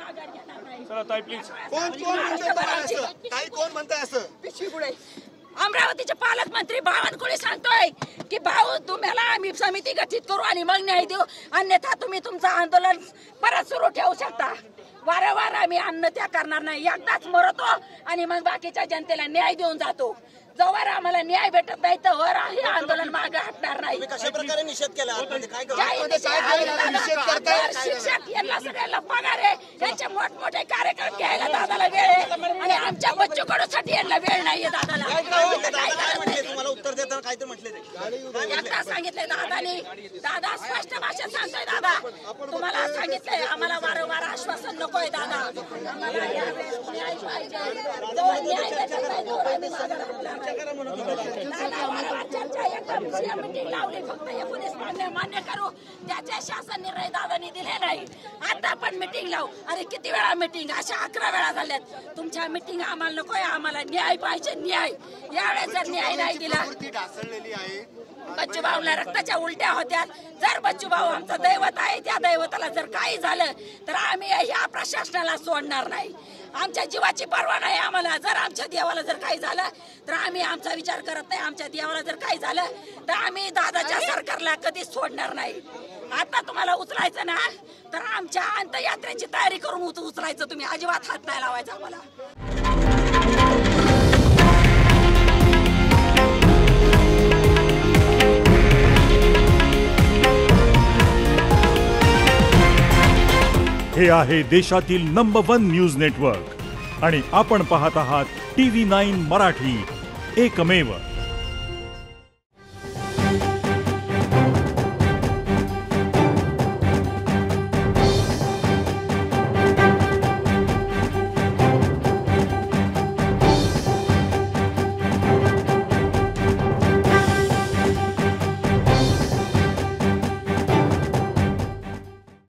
माघार घेणार नाही. चला ताई प्लीज. कोण म्हणताय असं? पिशवीगुडे अमरावतीचे पालकमंत्री बावनकुळे सांगतोय की भाऊ तुम्हाला आम्ही समिती गठीत करू आणि मग न्याय देऊ, अन्यथा तुम्ही तुमचं आंदोलन परत सुरू ठेवू शकता. वारंवार आम्ही आत्महत्या करणार नाही, एकदाच मरतो आणि मग बाकीच्या जनतेला न्याय देऊन जातो. जोवर आम्हाला न्याय भेटत नाही तर वर हे आंदोलन मागे हटणार नाही. कशा प्रकारे निषेध केला? शिक्षक यांना सगळ्यांना पगार आहे, यांचे मोठमोठे कार्यक्रम घ्यायला दादाला वेळ आहे आणि आमच्या बच्चू कडूसाठी यांना वेळ नाहीये दादाला. तुम्हाला उत्तर देताना काहीतरी म्हटले एकदा सांगितलंय दादानी, दादा स्पष्ट भाषेत सांगतोय, दादा तुम्हाला सांगितलंय आम्हाला वारंवार आश्वासन नकोय दादा, आम्हाला यावेळेस न्याय पाहिजे. जोवर न्याय भेटत नाही तोवर आम्ही मागे हटणार नाही. चर्चा एकदा मीटिंग लावली, फक्त 19 मान्य करू त्याचे शासन निर्णय दादानी दिले नाही. आता पण मीटिंग लावू. अरे किती वेळा मीटिंग? अशा 11 वेळा झाल्यात. तुमच्या मीटिंग आम्हाला नकोय, आम्हाला न्याय पाहिजे, न्याय. यावेळेस जर न्याय नाही दिला, बच्चूभाऊला रक्ताच्या उलट्या होत्या. जर बच्चूभाऊ आमचं दैवत आहे, त्या दैवताला जर काही झालं तर आम्ही ह्या प्रशासनाला सोडणार नाही. आमच्या जीवाची पर्वा नाही आम्हाला. जर आमच्या देवाला जर काही झालं तर आम्ही आमचा विचार करत नाही. आमच्या देवाला जर काही झालं तर आम्ही दादाच्या सरकारला कधीच सोडणार नाही. आता तुम्हाला उचलायचं ना तर आमच्या अंत्ययात्रेची तयारी करून उचलायचं. तुम्ही अजिबात हात नाही लावायचा आम्हाला. हे आहे देशातील नंबर 1 न्यूज नेटवर्क आणि आपण पाहत आहात TV9 मराठी, एकमेव.